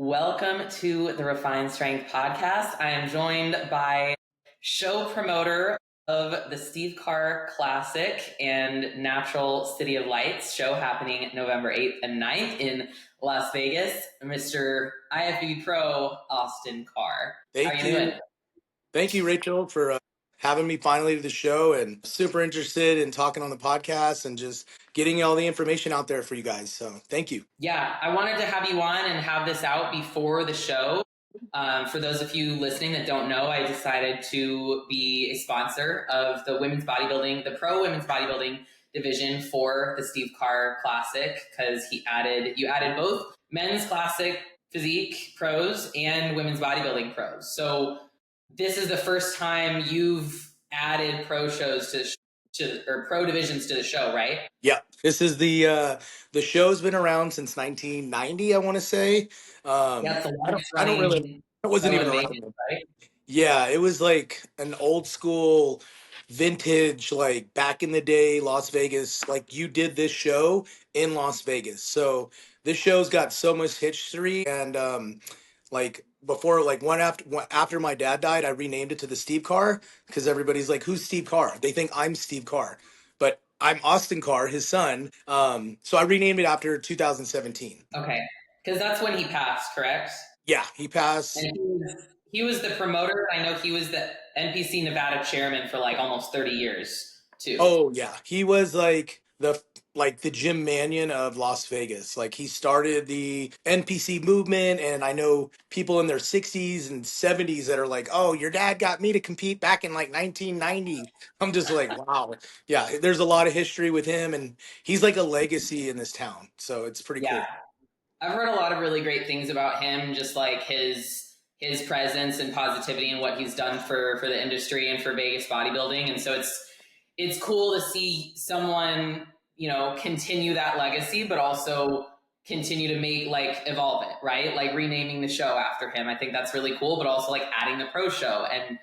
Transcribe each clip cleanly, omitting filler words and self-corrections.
Welcome to the Refined Strength Podcast. I am joined by show promoter of the Steve Carr Classic and Natural City of Lights show happening November 8th and 9th in Las Vegas, Mr. IFBB Pro Austin Karr. How are you doing? Thank you, Rachel, for having me finally to the show, and super interested in talking on the podcast and just getting all the information out there for you guys. So thank you. Yeah, I wanted to have you on and have this out before the show. For those of you listening that don't know, I decided to be a sponsor of the women's bodybuilding, the pro women's bodybuilding division for the Steve Carr Classic, because you added both men's classic physique pros and women's bodybuilding pros. So this is the first time you've added pro shows or pro divisions to the show, right? Yeah, this is the show's been around since 1990, I want to say. Yeah, I don't really. I wasn't even around. Vegas, right? Yeah, it was like an old school, vintage, like back in the day, Las Vegas. Like you did this show in Las Vegas, so this show's got so much history. And like before, like after my dad died, I renamed it to the Steve Carr because everybody's like, "Who's Steve Carr?" They think I'm Steve Carr, but I'm Austin Carr, his son. So I renamed it after 2017. Okay, because that's when he passed, correct? Yeah, he passed. And he was the promoter. I know he was the NPC Nevada chairman for like almost 30 years too. Oh yeah, he was like the Jim Mannion of Las Vegas. Like he started the NPC movement, and I know people in their 60s and 70s that are like, "Oh, your dad got me to compete back in like 1990." I'm just like, "Wow." Yeah, there's a lot of history with him, and he's like a legacy in this town. So it's pretty cool. I've heard a lot of really great things about him, just like his presence and positivity and what he's done for the industry and for Vegas bodybuilding. And so it's cool to see someone, continue that legacy, but also continue to evolve it, right? Like renaming the show after him. I think that's really cool, but also like adding the pro show and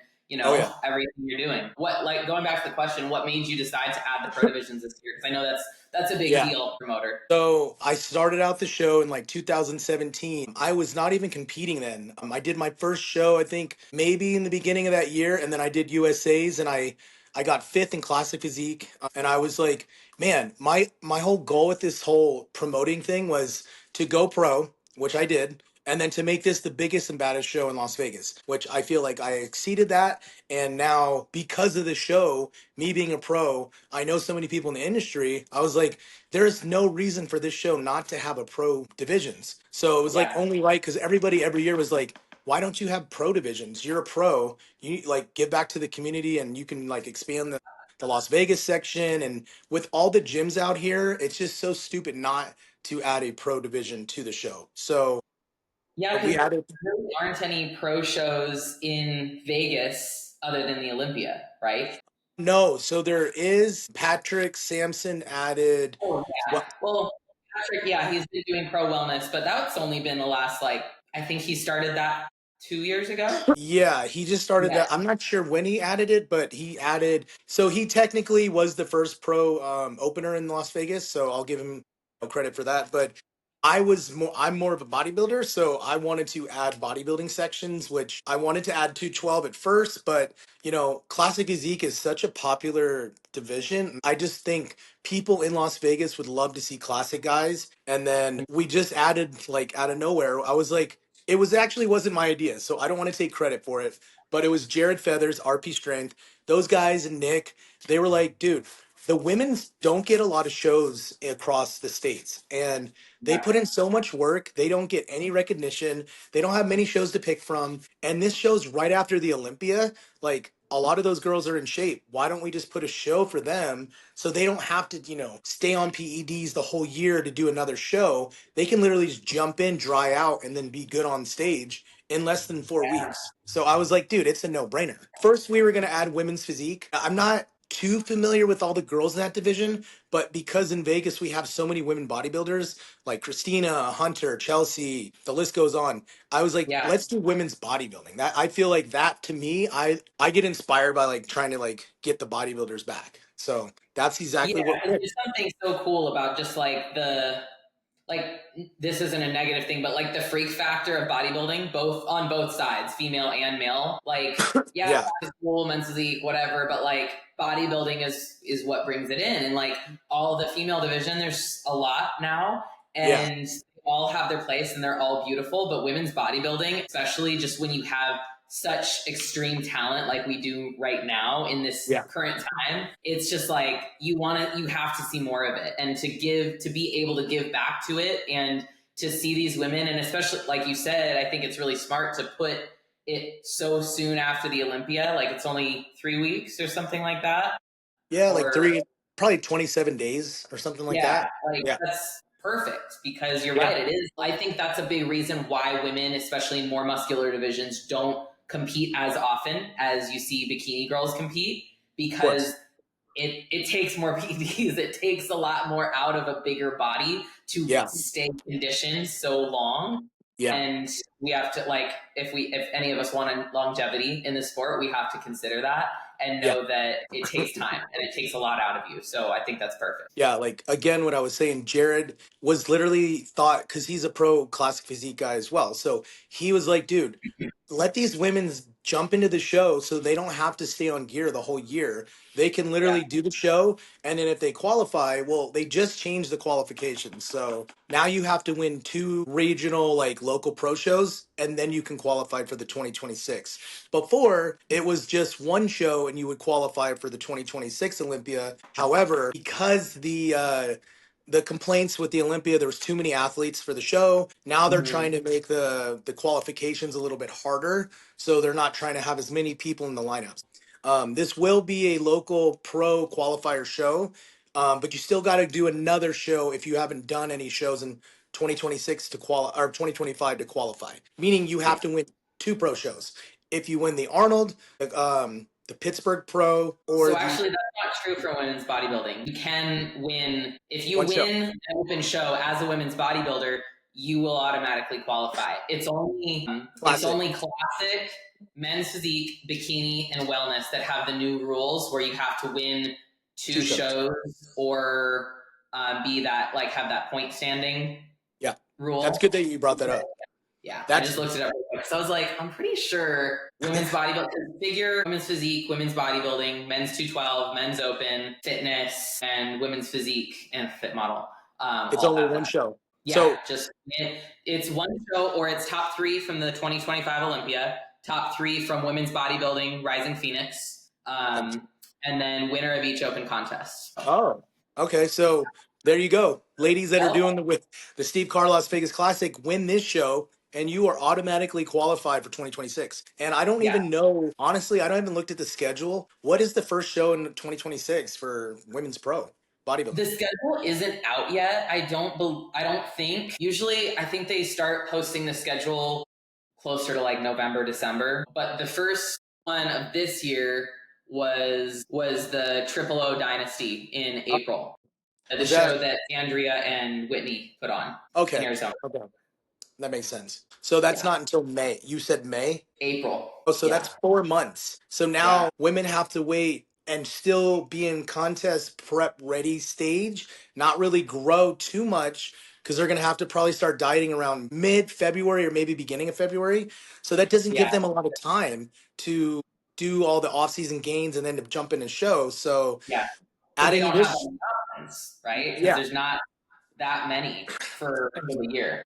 everything you're doing. Going back to the question, what made you decide to add the pro divisions this year? Because I know that's a big deal, promoter. So I started out the show in like 2017. I was not even competing then. I did my first show, I think maybe in the beginning of that year, and then I did USA's, and I got fifth in classic physique. And I was like, man, my whole goal with this whole promoting thing was to go pro, which I did. And then to make this the biggest and baddest show in Las Vegas, which I feel like I exceeded that. And now, because of the show, me being a pro, I know so many people in the industry. I was like, there's no reason for this show not to have a pro divisions. So it was like only right, because everybody every year was like, why don't you have pro divisions? You're a pro. You like give back to the community, and you can like expand the Las Vegas section. And with all the gyms out here, it's just so stupid not to add a pro division to the show. So yeah, because there really aren't any pro shows in Vegas other than the Olympia, right? No, so there is Patrick Sampson added. Oh, yeah. Well, Patrick, he's been doing pro wellness, but that's only been the last, I think he started that 2 years ago. Yeah, he just started that. I'm not sure when he added it, but he added. So he technically was the first pro opener in Las Vegas. So I'll give him credit for that. But I'm more of a bodybuilder, so I wanted to add bodybuilding sections, which I wanted to add 212 at first, but classic physique is such a popular division. I just think people in Las Vegas would love to see classic guys. And then we just added like out of nowhere. I was like, it was actually wasn't my idea, so I don't want to take credit for it. But it was Jared Feathers, RP Strength, those guys, and Nick. They were like, dude, the women's don't get a lot of shows across the states, and they put in so much work. They don't get any recognition. They don't have many shows to pick from. And this show's right after the Olympia. Like a lot of those girls are in shape. Why don't we just put a show for them so they don't have to, stay on PEDs the whole year to do another show? They can literally just jump in, dry out, and then be good on stage in less than 4 weeks. So I was like, dude, it's a no-brainer. First, we were going to add women's physique. I'm not too familiar with all the girls in that division, but because in Vegas we have so many women bodybuilders like Christina, Hunter, Chelsea, the list goes on. I was like, let's do women's bodybuilding. That I feel like that to me, I get inspired by like trying to like get the bodybuilders back. So that's exactly what there's something so cool about just like the like, this isn't a negative thing, but like the freak factor of bodybuilding, both on both sides, female and male, like, yeah, Yeah. it's cool, men's physique, whatever, but like bodybuilding is what brings it in. And like all the female division, there's a lot now, Yeah. and they all have their place and they're all beautiful. But women's bodybuilding, especially just when you have such extreme talent like we do right now in this current time, it's just like you have to see more of it, and to be able to give back to it, and to see these women. And especially like you said, I think it's really smart to put it so soon after the Olympia, like it's only 3 weeks or something like that. Yeah, like Or probably 27 days or something like yeah, that. like Yeah. that's perfect, because you're Yeah. right, it is. I think that's a big reason why women, especially in more muscular divisions, don't compete as often as you see bikini girls compete, Of course. because it takes more PDs. It takes a lot more out of a bigger body to stay conditioned so long. Yeah. And we have to, like, if any of us want longevity in the sport, we have to consider that and know that it takes time and it takes a lot out of you. So I think that's perfect. Yeah, like again, what I was saying, Jared was literally thought, because he's a pro classic physique guy as well. So he was like, dude, let these women's jump into the show so they don't have to stay on gear the whole year. They can literally do the show. And then if they qualify, well, they just changed the qualifications. So now you have to win 2 regional, like local pro shows, and then you can qualify for the 2026. Before, it was just one show and you would qualify for the 2026 Olympia. However, because the complaints with the Olympia, there was too many athletes for the show. Now they're trying to make the qualifications a little bit harder, so they're not trying to have as many people in the lineups. This will be a local pro qualifier show, but you still got to do another show if you haven't done any shows in 2026 to qualify, or 2025 to qualify. Meaning you have to win 2 pro shows. If you win the Arnold, the Pittsburgh Pro, or So actually, that's not true for women's bodybuilding. You can win if you win an open show as a women's bodybuilder. You will automatically qualify. It's only classic, men's physique, bikini, and wellness that have the new rules where you have to win 2 shows or be that, like, have that point standing. Yeah, rule. That's good that you brought that up. Yeah, I just looked it up real quick. So I was like, I'm pretty sure women's bodybuilding, figure, women's physique, women's bodybuilding, men's 212, men's open, fitness, and women's physique and fit model. It's only one show. Yeah, so it's one show, or it's top 3 from the 2025 Olympia, top 3 from women's bodybuilding, Rising Phoenix, and then winner of each open contest. Oh, okay. So there you go. Ladies that are doing with the Steve Carr Las Vegas Classic, win this show and you are automatically qualified for 2026. And I don't even know, honestly, I don't even looked at the schedule. What is the first show in 2026 for women's pro bodybuilding? The schedule isn't out yet. I don't think. Usually I think they start posting the schedule closer to like November, December. But the first one of this year was the Triple O Dynasty in April. The show that Andrea and Whitney put on in Arizona. Okay. That makes sense. So that's not until May. You said May? April. Oh, so that's 4 months. So now women have to wait and still be in contest prep ready stage, not really grow too much, because they're going to have to probably start dieting around mid-February or maybe beginning of February. So that doesn't give them a lot of time to do all the off-season gains and then to jump in and show. So adding they don't this, have options, right? Because there's not that many for the year.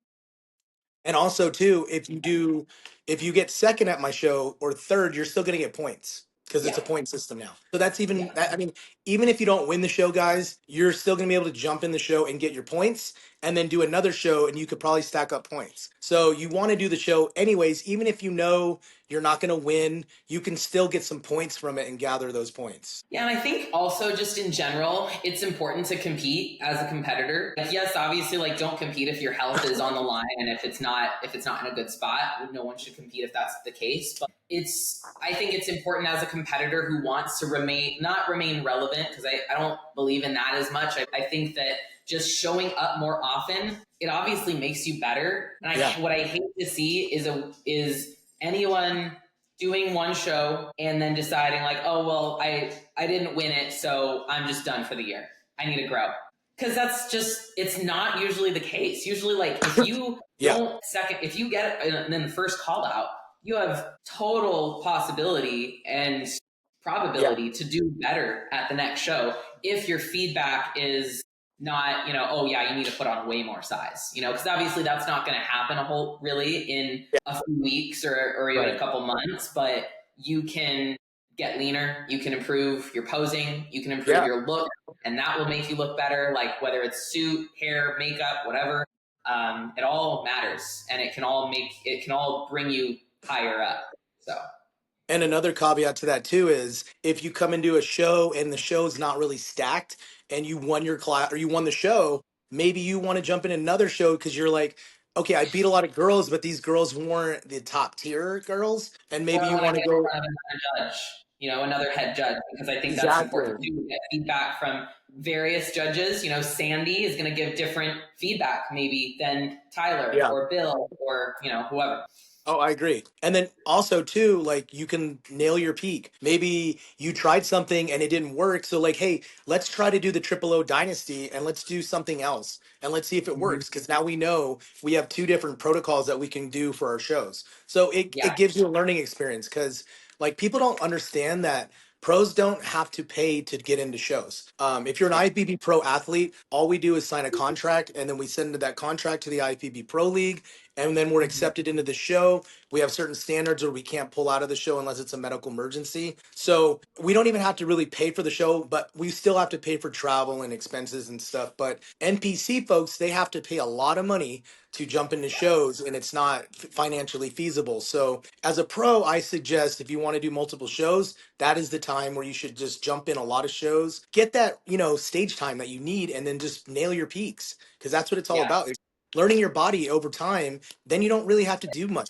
And also too, if you get second at my show or third, you're still going to get points, because it's a point system now. So that's even I mean, even if you don't win the show, guys, you're still going to be able to jump in the show and get your points, and then do another show and you could probably stack up points. So you want to do the show anyways, even if you know you're not going to win, you can still get some points from it and gather those points. Yeah, and I think also just in general, it's important to compete as a competitor. Like, yes, obviously, like, don't compete if your health is on the line and if it's not in a good spot. No one should compete if that's the case. But I think it's important as a competitor who wants to not remain relevant, because I don't believe in that as much. I think that just showing up more often, it obviously makes you better. And what I hate to see is anyone doing one show and then deciding like, oh, well, I didn't win it, so I'm just done for the year. I need to grow. because that's just, it's not usually the case. Usually, like, if you Yeah, don't second, if you get it and then the first call out, you have total possibility and yeah, probability to do better at the next show if your feedback is not, oh yeah, you need to put on way more size, because obviously that's not going to happen a whole really in yeah. a few weeks or even a Right. couple months, but you can get leaner, you can improve your posing, you can improve Yeah. your look, and that will make you look better. Like whether it's suit, hair, makeup, whatever, it all matters, and it can all bring you higher up. So And another caveat to that too is if you come into a show and the show's not really stacked and you won your class or you won the show, maybe you want to jump in another show because you're like, okay, I beat a lot of girls, but these girls weren't the top tier girls, and or maybe I you want to want to get in go front of another judge, another head judge, because I think that's exactly. important too. Get feedback from various judges. Sandy is going to give different feedback maybe than Tyler Yeah. or Bill or whoever. Oh, I agree. And then also too, like you can nail your peak. Maybe you tried something and it didn't work. So like, hey, let's try to do the Triple O Dynasty and let's do something else and let's see if it Mm-hmm. works. Because now we know we have two different protocols that we can do for our shows. So it Yeah, gives you a learning experience because like people don't understand that pros don't have to pay to get into shows. If you're an yeah, IFBB Pro athlete, all we do is sign a contract and then we send that contract to the IFBB Pro League and then we're mm-hmm. accepted into the show. We have certain standards where we can't pull out of the show unless it's a medical emergency. So we don't even have to really pay for the show, but we still have to pay for travel and expenses and stuff. But NPC folks, they have to pay a lot of money to jump into shows and it's not financially feasible. So as a pro, I suggest if you want to do multiple shows, that is the time where you should just jump in a lot of shows, get that, stage time that you need and then just nail your peaks because that's what it's all Yeah. about. It's learning your body over time, then you don't really have to do much.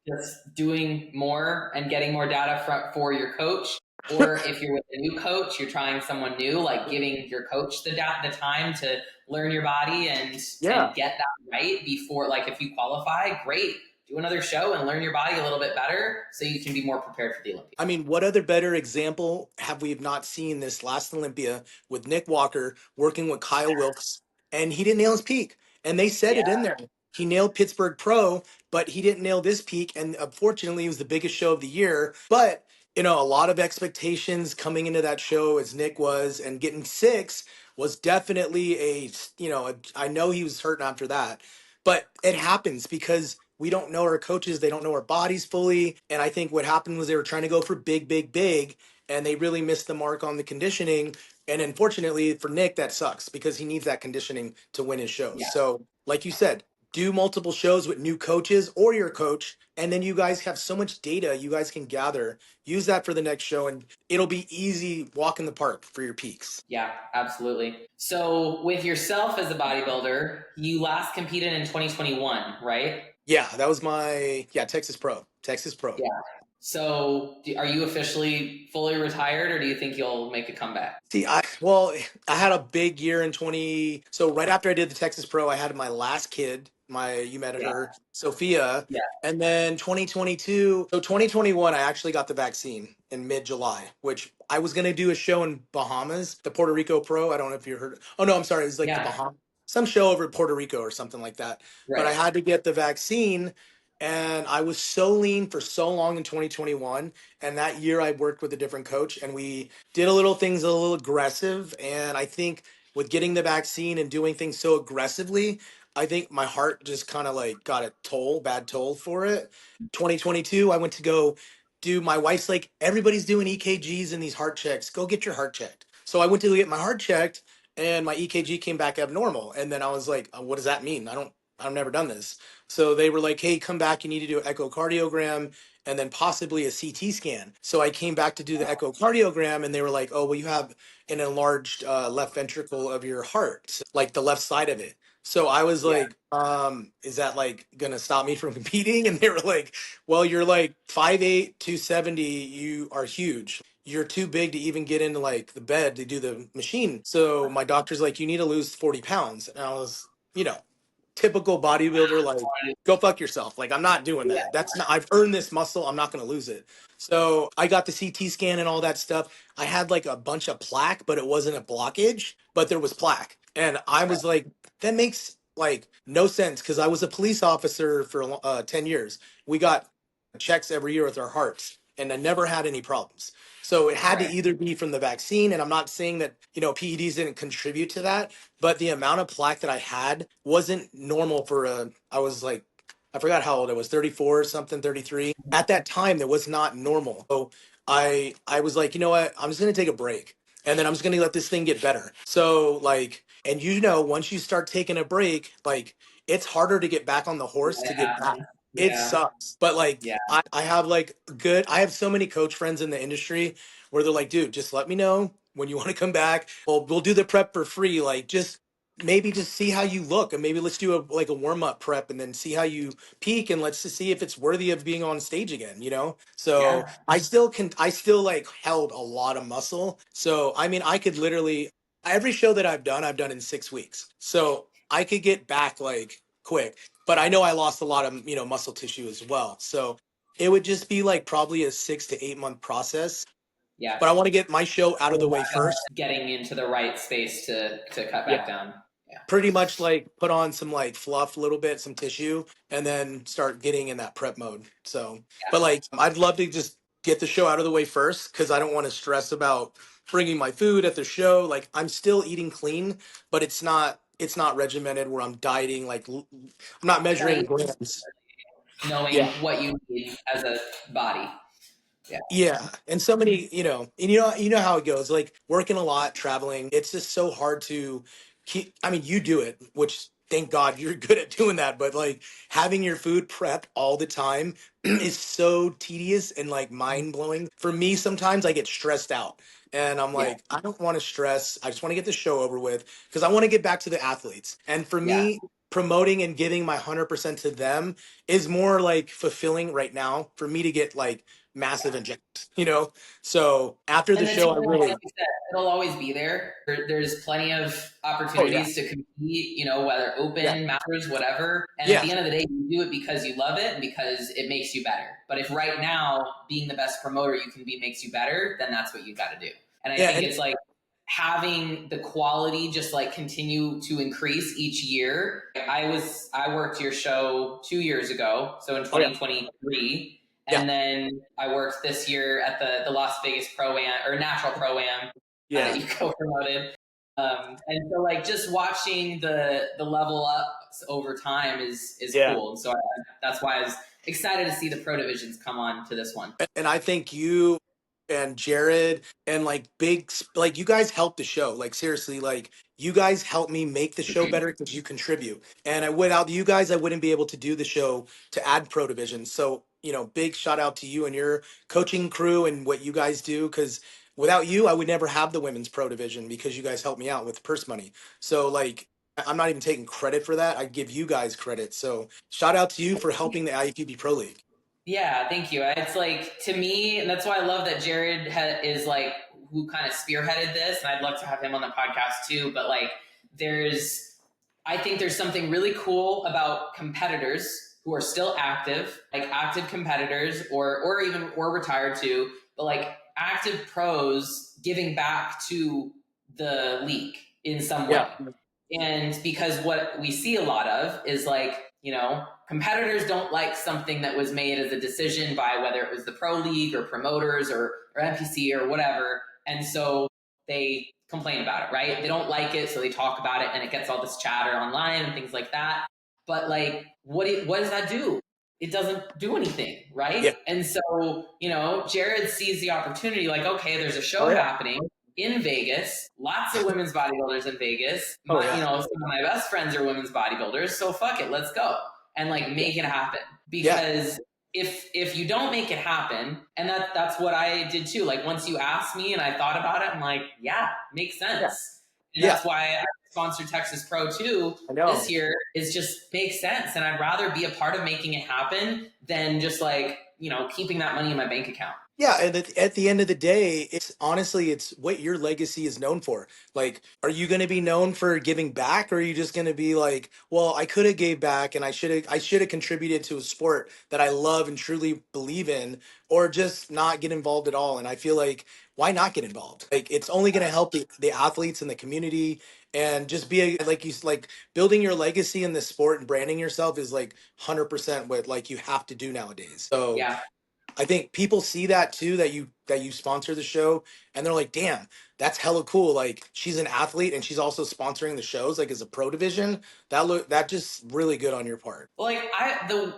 Just doing more and getting more data for your coach. Or if you're with a new coach, you're trying someone new, like giving your coach the time to learn your body and Yeah. get that right before, like if you qualify, great. Do another show and learn your body a little bit better so you can be more prepared for the Olympics. I mean, what other better example have we not seen this last Olympia with Nick Walker working with Kyle Wilkes, and he didn't nail his peak, and they said Yeah, it in there. He nailed Pittsburgh Pro, but he didn't nail this peak, and unfortunately, it was the biggest show of the year. But a lot of expectations coming into that show as Nick was, and getting six was definitely I know he was hurting after that, but it happens because we don't know our coaches, they don't know our bodies fully. And I think what happened was they were trying to go for big, big, big, and they really missed the mark on the conditioning. And unfortunately for Nick, that sucks because he needs that conditioning to win his shows. yeah, So, like you said, do multiple shows with new coaches or your coach, and then you guys have so much data you guys can gather. Use that for the next show, and it'll be easy walk in the park for your peaks. yeah, absolutely. So with yourself as a bodybuilder, you last competed in 2021, right? Yeah, that was my Texas Pro. Texas Pro. Yeah. So, are you officially fully retired, or do you think you'll make a comeback? See, I had a big year in 20. So right after I did the Texas Pro, I had my last kid. You met Yeah, her, Sophia, yeah, and then 2022. So 2021, I actually got the vaccine in mid-July, which I was gonna do a show in Bahamas, the Puerto Rico Pro. I don't know if you heard. Oh no, I'm sorry, it was like the yeah. Bahamas, some show over in Puerto Rico or something like that. But I Right. had to get the vaccine, and I was so lean for so long in 2021. And that year, I worked with a different coach, and we did a little things a little aggressive. And I think with getting the vaccine and doing things so aggressively, I think my heart just kind of like got a bad toll for it. 2022, I went to go do, my wife's like, everybody's doing EKGs and these heart checks. Go get your heart checked. So I went to get my heart checked and my EKG came back abnormal. And then I was like, what does that mean? I've never done this. So they were like, hey, come back. You need to do an echocardiogram and then possibly a CT scan. So I came back to do the echocardiogram and they were like, oh, well, you have an enlarged left ventricle of your heart, like the left side of it. So I was Yeah, like, is that like gonna stop me from competing? And they were like, well, you're like 5'8", 270, you are huge. You're too big to even get into like the bed to do the machine. So my doctor's like, you need to lose 40 pounds. And I was, you know, typical bodybuilder, like, go fuck yourself. Like, I'm not doing yeah, that. That's not, I've earned this muscle. I'm not going to lose it. So I got the CT scan and all that stuff. I had like a bunch of plaque, but it wasn't a blockage, but there was plaque. And I was like, that makes like no sense because I was a police officer for 10 years. We got checks every year with our hearts and I never had any problems. So it had to Right. either be from the vaccine. And I'm not saying that, PEDs didn't contribute to that, but the amount of plaque that I had wasn't normal I was like, I forgot how old I was, 34 or something, 33. At that time, that was not normal. So I was like, you know what? I'm just going to take a break and then I'm just going to let this thing get better. So like, and once you start taking a break, like it's harder to get back on the horse to It get back. happens. It Yeah. sucks. But like Yeah. I have I have so many coach friends in the industry where they're like, dude, just let me know when you want to come back. We'll do the prep for free. Like just maybe just see how you look and maybe let's do a warm-up prep and then see how you peak and let's just see if it's worthy of being on stage again. So Yeah. I still like held a lot of muscle. So I mean I could literally every show that I've done in 6 weeks. So I could get back like quick, but I know I lost a lot of, muscle tissue as well. So it would just be like probably a 6 to 8 month process. Yeah. But I want to get my show out of the way first. Getting into the right space to cut Yeah. back down. Yeah. Pretty much like put on some like fluff, a little bit, some tissue, and then start getting in that prep mode. So, but like I'd love to just get the show out of the way first because I don't want to stress about bringing my food at the show. Like I'm still eating clean, but it's not regimented where I'm dieting. Like I'm not measuring Right. grams. Knowing Yeah. what you need as a body. Yeah. Yeah, and so many, you know how it goes. Like working a lot, traveling, it's just so hard to keep. I mean, you do it, which thank God you're good at doing that. But like having your food prep all the time is so tedious and like mind blowing. For me, sometimes I get stressed out, and I'm Yeah. like, I don't want to stress. I just want to get the show over with because I want to get back to the athletes. And for Yeah. me, promoting and giving my 100% to them is more like fulfilling right now for me to get like massive inject. So after the And the show, I talent, like really, you said, it'll always be there. There's plenty of oh yeah, opportunities to compete, whether yeah, open, masters, whatever. And at yeah, the end of the day, you do it because you love it and because it makes you better. But if right now being the best promoter you can be makes you better, then that's what you got to do. And I yeah, think it's like having the quality just like continue to increase each year. I worked your show 2 years ago, so in oh yeah, 2023. yeah, And then I worked this year at the Las Vegas Pro-Am or Natural Pro-Am that yeah, you co-promoted. And so like just watching the level up over time is yeah. cool. And so that's why I was excited to see the pro divisions come on to this one. And I think you and Jared and like like you guys helped the show. Like seriously, like you guys helped me make the show better because you contribute. And without you guys, I wouldn't be able to do the show to add pro division. So, big shout out to you and your coaching crew and what you guys do. Cause without you, I would never have the women's pro division because you guys helped me out with purse money. So like, I'm not even taking credit for that. I give you guys credit. So shout out to you for helping the IFBB Pro League. Yeah, thank you. It's like to me, and that's why I love that Jared is like who kind of spearheaded this, and I'd love to have him on the podcast too. But like, I think there's something really cool about competitors who are still active, like active competitors, or retired too, but like active pros giving back to the league in some way. Yeah. And because what we see a lot of is like, competitors don't like something that was made as a decision by whether it was the pro league or promoters or NPC or whatever. And so they complain about it, right? They don't like it, so they talk about it and it gets all this chatter online and things like that. But like, what does that do? It doesn't do anything, right? Yeah. And so, Jared sees the opportunity like, okay, there's a show Oh yeah. happening in Vegas, lots of women's bodybuilders in Vegas. Oh yeah. Some of my best friends are women's bodybuilders, so fuck it, let's go and like make it happen. Because if you don't make it happen, and that's what I did too. Like once you asked me and I thought about it, I'm like, yeah, makes sense. And that's why I sponsored Texas Pro too this year. Is just makes sense, and I'd rather be a part of making it happen than just like keeping that money in my bank account. Yeah, and at the end of the day, it's honestly, it's what your legacy is known for. Like, are you going to be known for giving back, or are you just going to be like, well, I could have gave back, and I should have contributed to a sport that I love and truly believe in, or just not get involved at all? And I feel like, why not get involved? Like, it's only going to help the athletes and the community, and just be like like building your legacy in this sport and branding yourself is like 100% what like you have to do nowadays. So Yeah. I think people see that too, that you sponsor the show, and they're like, "Damn, that's hella cool." Like, she's an athlete and she's also sponsoring the shows, like as a pro division. That just really good on your part. Like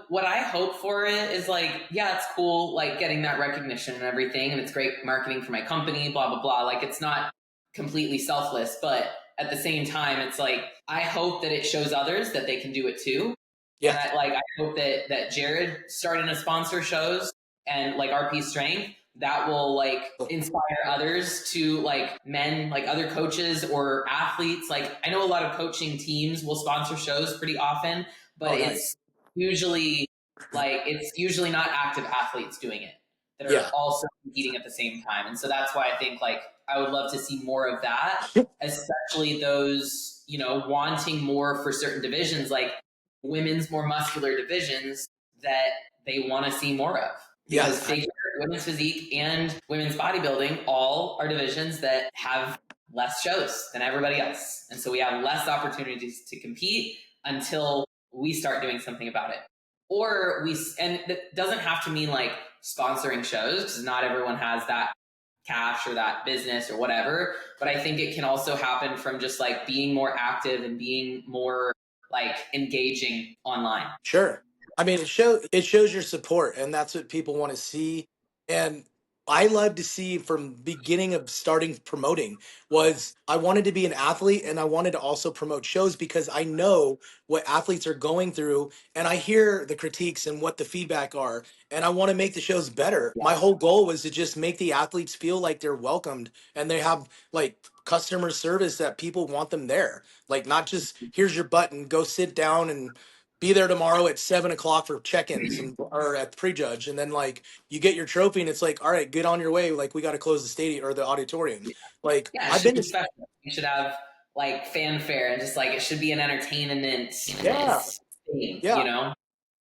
what I hope for it is like, yeah, it's cool, like getting that recognition and everything, and it's great marketing for my company, blah blah blah. Like it's not completely selfless, but at the same time, it's like I hope that it shows others that they can do it too. And Yeah. I hope that Jared starting to sponsor shows and like RP Strength, that will like inspire others to like men, like other coaches or athletes. Like I know a lot of coaching teams will sponsor shows pretty often, but Oh, nice. usually it's usually not active athletes doing it that are Yeah. also competing at the same time. And so that's why I think like I would love to see more of that, especially those, wanting more for certain divisions, like women's more muscular divisions that they want to see more of. Because Yeah. figure, women's physique, and women's bodybuilding all are divisions that have less shows than everybody else. And so we have less opportunities to compete until we start doing something about it. And that doesn't have to mean like sponsoring shows, because not everyone has that cash or that business or whatever. But I think it can also happen from just like being more active and being more like engaging online. Sure. I mean, it shows your support, and that's what people want to see. And I love to see from beginning of starting promoting was I wanted to be an athlete, and I wanted to also promote shows because I know what athletes are going through, and I hear the critiques and what the feedback are, and I want to make the shows better. Yeah. My whole goal was to just make the athletes feel like they're welcomed and they have like customer service that people want them there. Like, not just here's your button, go sit down and be there tomorrow at 7 o'clock for check-ins and or at prejudge, and then like you get your trophy and it's like, all right, get on your way. Like, we got to close the stadium or the auditorium. Like, Yeah, it I've should been be to special. You should have like fanfare and just like it should be an entertainment yeah, thing, yeah. you know?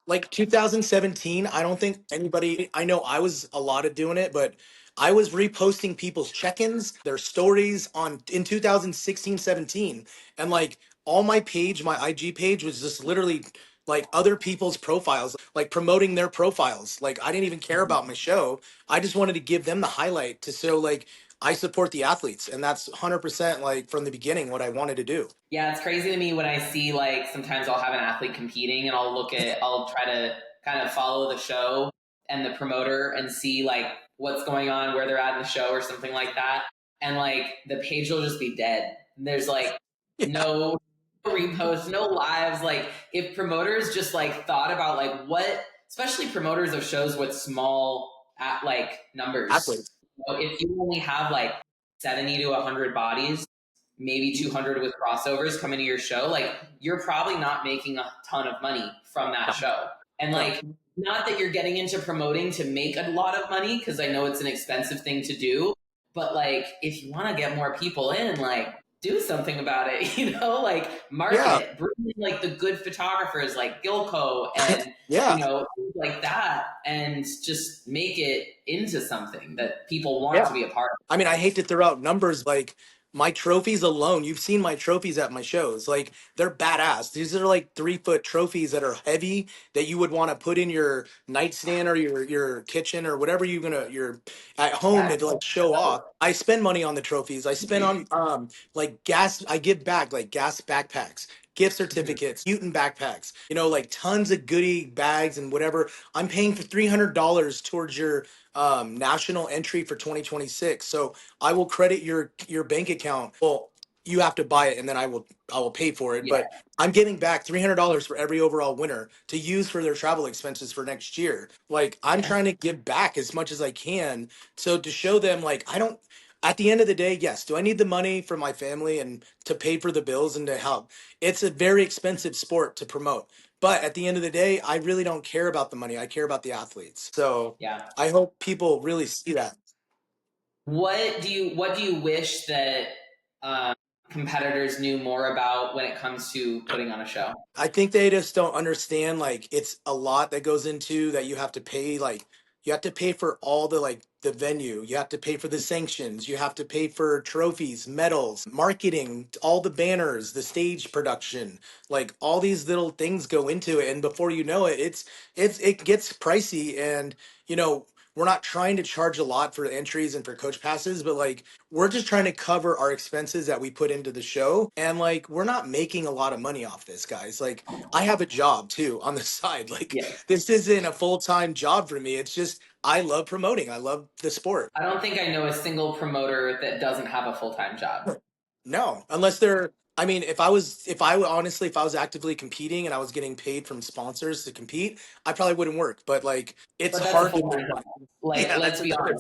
Like 2017, I don't think anybody, I know I was a lot of doing it, but I was reposting people's check-ins, their stories on in 2016, 17. And like all my page, my IG page was just literally like other people's profiles, like promoting their profiles. Like, I didn't even care about my show. I just wanted to give them the highlight to show like I support the athletes. And that's 100% like from the beginning what I wanted to do. Yeah, it's crazy to me when I see like sometimes I'll have an athlete competing and I'll try to kind of follow the show and the promoter and see like what's going on, where they're at in the show or something like that. And like the page will just be dead. There's like Yeah. no reposts, no lives. Like if promoters just like thought about like what, especially promoters of shows with small at like numbers. Athletes. If you only have like 70 to 100 bodies, maybe 200 with crossovers coming to your show, like you're probably not making a ton of money from that show. And No. like, not that you're getting into promoting to make a lot of money, because I know it's an expensive thing to do, but like, if you want to get more people in, like, do something about it, like market Yeah. it, bring in like the good photographers like Gilco and, Yeah. things like that, and just make it into something that people want Yeah. to be a part of. I mean, I hate to throw out numbers, like my trophies alone. You've seen my trophies at my shows. Like, they're badass. These are like 3 foot trophies that are heavy that you would want to put in your nightstand or your kitchen or whatever you're at home Yeah. to like show off. I spend money on the trophies. I spend on like gas. I give back like gas backpacks, gift certificates, Newton backpacks. Like tons of goodie bags and whatever. I'm paying for $300 towards your national entry for 2026. So I will credit your bank account. Well, you have to buy it, and then I will pay for it. Yeah. But I'm giving back $300 for every overall winner to use for their travel expenses for next year. Like, I'm trying to give back as much as I can. So to show them, like, I don't. At the end of the day, yes. Do I need the money for my family and to pay for the bills and to help? It's a very expensive sport to promote. But at the end of the day, I really don't care about the money. I care about the athletes. So Yeah. I hope people really see that. What do you wish that um, competitors knew more about when it comes to putting on a show? I think they just don't understand, like, it's a lot that goes into that. You have to pay, like, you have to pay for all the, like, the venue, you have to pay for the sanctions, you have to pay for trophies, medals, marketing, all the banners, the stage production, like all these little things go into it, and before you know it, it gets pricey. And you know, we're not trying to charge a lot for entries and for coach passes, but like we're just trying to cover our expenses that we put into the show. And like we're not making a lot of money off this, guys. Like I have a job too on the side. Like Yeah. this isn't a full-time job for me. It's just I love promoting. I love the sport. I don't think I know a single promoter that doesn't have a full-time job. No, unless they're, I mean, if I was actively competing and I was getting paid from sponsors to compete, I probably wouldn't work. But like, it's But that's a hard to full-time make job. money. Like, Yeah, let's that's be another.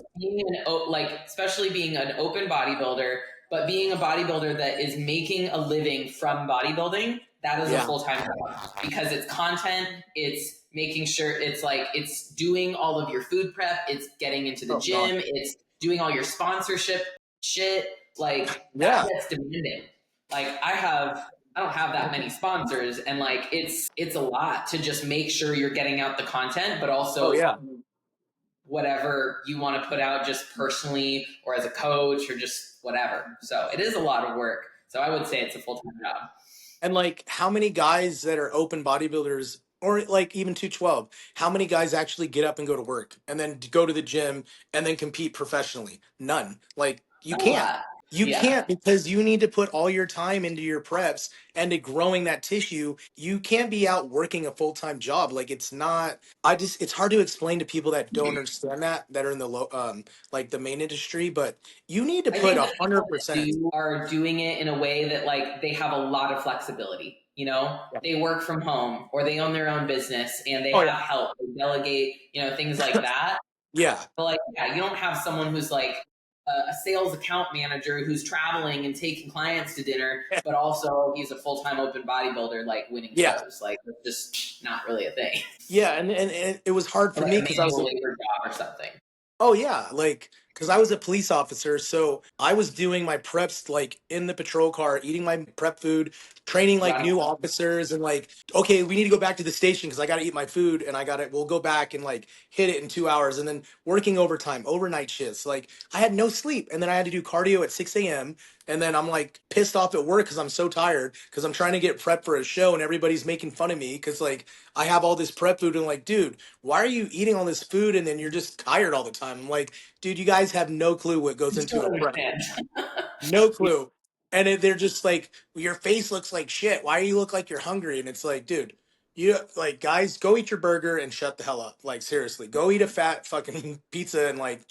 honest. Especially being an open bodybuilder, but being a bodybuilder that is making a living from bodybuilding, that is a Yeah. full-time job because it's content, it's making sure it's doing all of your food prep, it's getting into the Oh God. gym, it's doing all your sponsorship shit. Like that Yeah. gets demanding. Like I don't have that many sponsors, and like it's a lot to just make sure you're getting out the content, but Oh also yeah. whatever you want to put out just personally or as a coach or just whatever. So it is a lot of work. So I would say it's a full-time job. And like, how many guys that are open bodybuilders or like even 212, how many guys actually get up and go to work and then go to the gym and then compete professionally? None. Like, you Not a can't. lot. You Yeah. can't, because you need to put all your time into your preps and to growing that tissue. You can't be out working a full-time job. Like, it's not, it's hard to explain to people that don't understand that are in the low, like the main industry, but you need to I put think the a people hundred that percent. do are doing it in a way that like they have a lot of flexibility. You know, they work from home or they own their own business and they Oh have yeah. help, they delegate, things like that. Yeah. But like, yeah, you don't have someone who's like a sales account manager who's traveling and taking clients to dinner, but also he's a full-time open bodybuilder, like winning Yeah. shows. Like, it's just not really a thing. Yeah, and it was hard Or for like me a because I was manual a, labor job or something. oh yeah, like because I was a police officer, so I was doing my preps like in the patrol car, eating my prep food, training like Running. new officers, and like, okay, we need to go back to the station because I got to eat my food, and we'll go back and like hit it in 2 hours, and then working overtime, overnight shifts. Like I had no sleep, and then I had to do cardio at 6 a.m. And then I'm like pissed off at work because I'm so tired because I'm trying to get prep for a show and everybody's making fun of me because like I have all this prep food and like, dude, why are you eating all this food and then you're just tired all the time? I'm like, dude, you guys have no clue what I goes just into don't a prep. understand. No clue. And they're just like, your face looks like shit. Why do you look like you're hungry? And it's like, dude, you like, guys, go eat your burger and shut the hell up. Like, seriously, go eat a fat fucking pizza and like,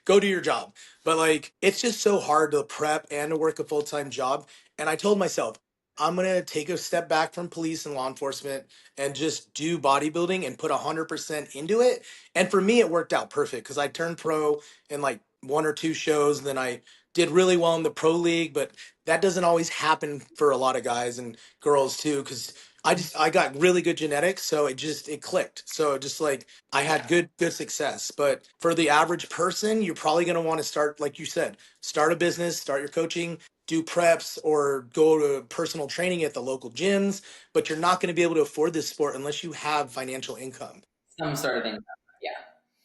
go do your job. But like, it's just so hard to prep and to work a full time job. And I told myself, I'm gonna take a step back from police and law enforcement and just do bodybuilding and put 100% into it. And for me, it worked out perfect because I turned pro in like one or two shows, and then I did really well in the pro league, but that doesn't always happen for a lot of guys and girls too, because I got really good genetics, so it clicked. So just like I had Yeah. good success. But for the average person, you're probably gonna want to start, like you said, start a business, start your coaching, do preps, or go to personal training at the local gyms. But you're not going to be able to afford this sport unless you have financial income. Some sort of thing. Yeah.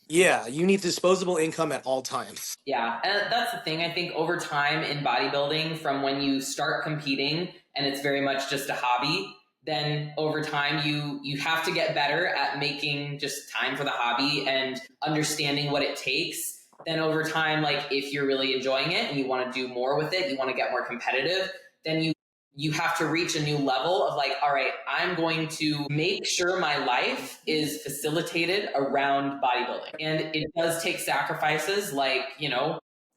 Yeah, you need disposable income at all times. Yeah, and that's the thing. I think over time in bodybuilding, from when you start competing and it's very much just a hobby, then over time you have to get better at making just time for the hobby and understanding what it takes. Then over time, like if you're really enjoying it and you want to do more with it, you want to get more competitive, then you have to reach a new level of like, all right, I'm going to make sure my life is facilitated around bodybuilding. And it does take sacrifices like,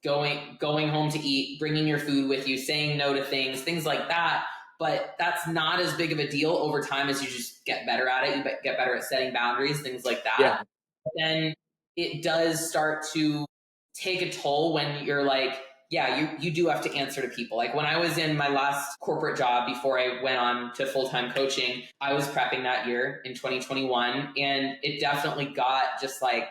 going home to eat, bringing your food with you, saying no to things like that. But that's not as big of a deal over time as you just get better at it. You get better at setting boundaries, things like Yeah. that. Then it does start to take a toll when you're like, yeah, you do have to answer to people. Like when I was in my last corporate job before I went on to full-time coaching, I was prepping that year in 2021, and it definitely got just like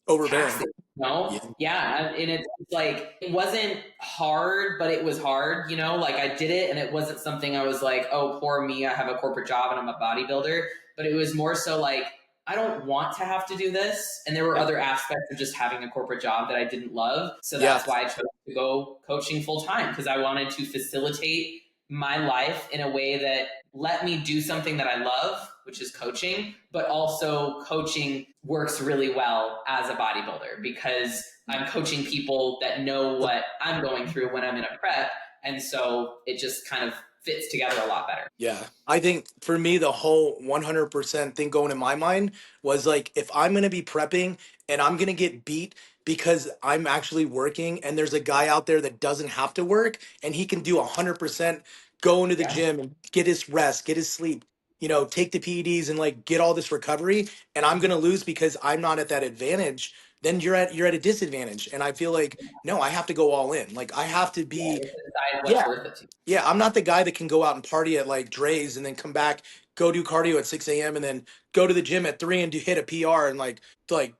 Overbearing. taxing, you know? Yeah. Yeah. And it's like, it wasn't hard, but it was hard, you know? Like I did it and it wasn't something I was like, oh, poor me, I have a corporate job and I'm a bodybuilder. But it was more so like, I don't want to have to do this. And there were other aspects of just having a corporate job that I didn't love. So Yeah. that's why I chose to go coaching full time, because I wanted to facilitate my life in a way that let me do something that I love, which is coaching, but also coaching works really well as a bodybuilder because I'm coaching people that know what I'm going through when I'm in a prep. And so it just kind of fits together a lot better. Yeah. I think for me, the whole 100% thing going in my mind was like, if I'm going to be prepping and I'm going to get beat because I'm actually working and there's a guy out there that doesn't have to work and he can do 100% go into the Yeah. gym and get his rest, get his sleep, you know, take the PEDs and like get all this recovery, and I'm going to lose because I'm not at that advantage, then you're at a disadvantage. And I feel like, no, I have to go all in. Like I have to Yeah, be. you have to decide what's Yeah. worth it to you. Yeah, I'm not the guy that can go out and party at like Dre's and then come back, go do cardio at 6 a.m. and then go to the gym at 3 and do hit a PR and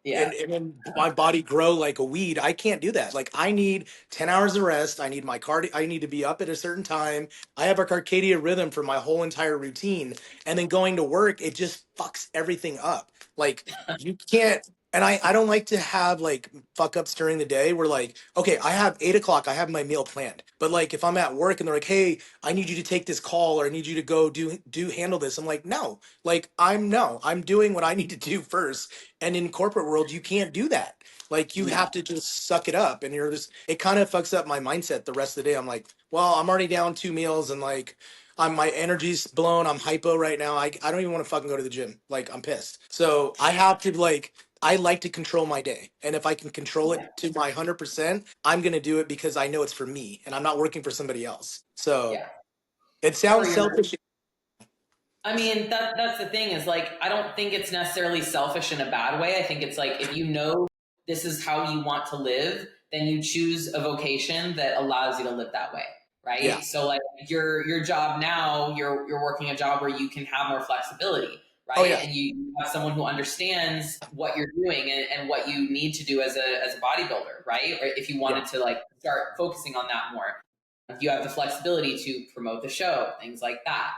Yeah. and then my body grow like a weed. I can't do that. Like I need 10 hours of rest. I need my cardio. I need to be up at a certain time. I have a circadian rhythm for my whole entire routine. And then going to work, it just fucks everything up. Like you can't. And I don't like to have like fuck ups during the day where like, okay, I have 8 o'clock, I have my meal planned. But like if I'm at work and they're like, hey, I need you to take this call or I need you to go handle this. I'm like, no, like I'm doing what I need to do first. And in corporate world, you can't do that. Like you have to just suck it up and you're just, it kind of fucks up my mindset the rest of the day. I'm like, well, I'm already down 2 meals and like my energy's blown. I'm hypo right now. I don't even want to fucking go to the gym. Like I'm pissed. So I have to like I like to control my day. And if I can control it Yeah. to my 100%, I'm going to do it because I know it's for me and I'm not working for somebody else. So Yeah. it Or sounds you're selfish. I mean, that's the thing is like, I don't think it's necessarily selfish in a bad way. I think it's like, if you know this is how you want to live, then you choose a vocation that allows you to live that way. Yeah. Right. So like your job now, you're working a job where you can have more flexibility. Oh, Right. yeah. And you have someone who understands what you're doing and what you need to do as a bodybuilder. Right. Or if you Yeah. wanted to like start focusing on that more, you have the flexibility to promote the show, things like that.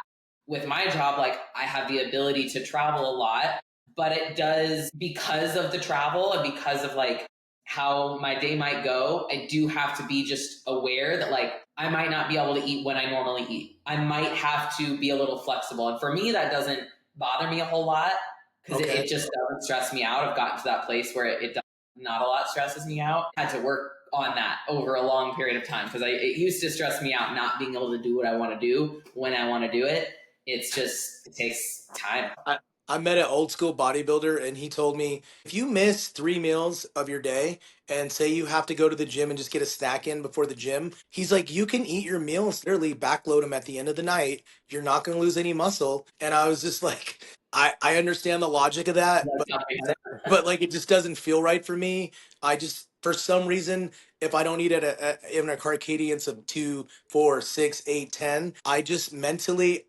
With my job, like I have the ability to travel a lot, but it does, because of the travel and because of like how my day might go, I do have to be just aware that like I might not be able to eat when I normally eat. I might have to be a little flexible. And for me, that doesn't bother me a whole lot because Okay. it just doesn't stress me out. I've gotten to that place where it does not a lot stresses me out. I had to work on that over a long period of time because it used to stress me out not being able to do what I want to do when I want to do it. It's just, it takes time. I met an old school bodybuilder and he told me if you miss 3 meals of your day and say you have to go to the gym and just get a snack in before the gym, he's like, you can eat your meals, literally backload them at the end of the night. You're not going to lose any muscle. And I was just like, I understand the logic of that, That's not behind it. but like it just doesn't feel right for me. I just for some reason, if I don't eat at even a carcadians of 2, 4, 6, 8, 10, I just mentally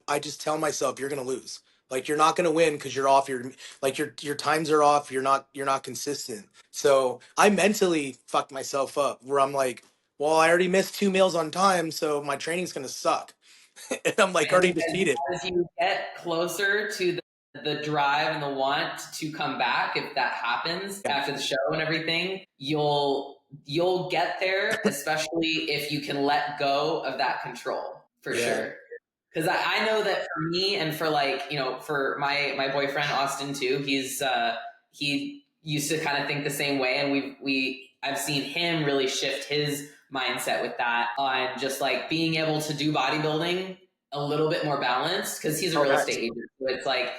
I just tell myself you're gonna lose. Like you're not gonna win because you're off your like your times are off, you're not consistent. So I mentally fuck myself up where I'm like, well, I already missed 2 meals on time, so my training's gonna suck. And I'm like And already defeated. as you get closer to the drive and the want to come back, if that happens Yeah. after the show and everything, you'll get there, especially if you can let go of that control for Yeah. sure. Because I know that for me and for like, you know, for my boyfriend Austin too, he used to kind of think the same way, and I've seen him really shift his mindset with that on just like being able to do bodybuilding a little bit more balanced because he's a Oh, real nice. estate agent. So it's like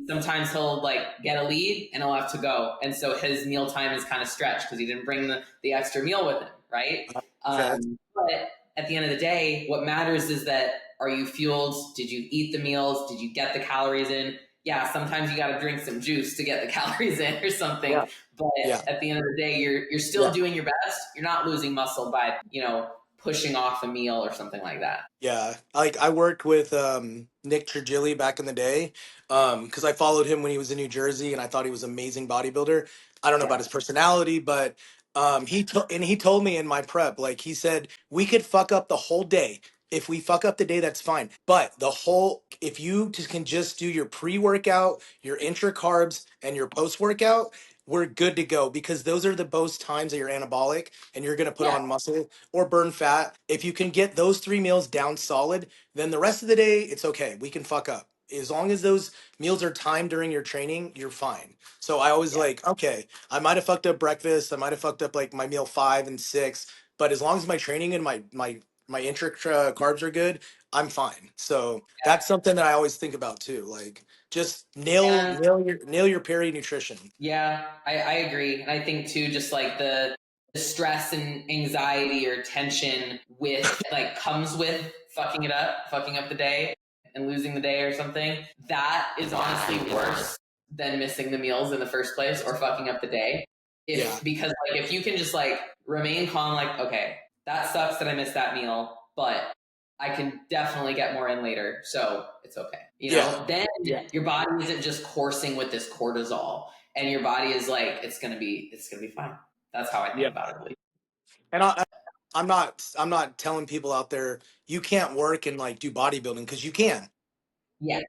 sometimes he'll like get a lead and he'll have to go, and so his meal time is kind of stretched because he didn't bring the extra meal with him, right? Okay. But at the end of the day, what matters is that, are you fueled? Did you eat the meals? Did you get the calories in? yeah, sometimes you got to drink some juice to get the calories in or something. Yeah. But Yeah. at the end of the day, you're still doing your best. You're not losing muscle by, pushing off a meal or something like that. Yeah, like I worked with Nick Trigili back in the day because I followed him when he was in New Jersey, and I thought he was an amazing bodybuilder. I don't know Yeah. about his personality, but he told me in my prep, like he said, we could fuck up the whole day. If we fuck up the day, that's fine. But if you just can just do your pre-workout, your intra carbs, and your post-workout, we're good to go because those are the most times that you're anabolic and you're gonna put Yeah. on muscle or burn fat. If you can get those 3 meals down solid, then the rest of the day, it's okay. We can fuck up. As long as those meals are timed during your training, you're fine. So I always Yeah. like, okay, I might have fucked up breakfast. I might have fucked up like my meal 5 and 6, but as long as my training and my intra carbs are good, I'm fine. So that's something that I always think about too. Like just Yeah. nail your peri nutrition. Yeah, I agree. And I think too, just like the stress and anxiety or tension with like comes with fucking up the day and losing the day or something. That is honestly worse than missing the meals in the first place or fucking up the day. Because like if you can just like remain calm, like, okay, that sucks that I missed that meal, but I can definitely get more in later, so it's okay. Then your body isn't just coursing with this cortisol, and your body is like, it's gonna be fine. That's how I think about it. And I'm not telling people out there you can't work and like do bodybuilding because you can. Yeah,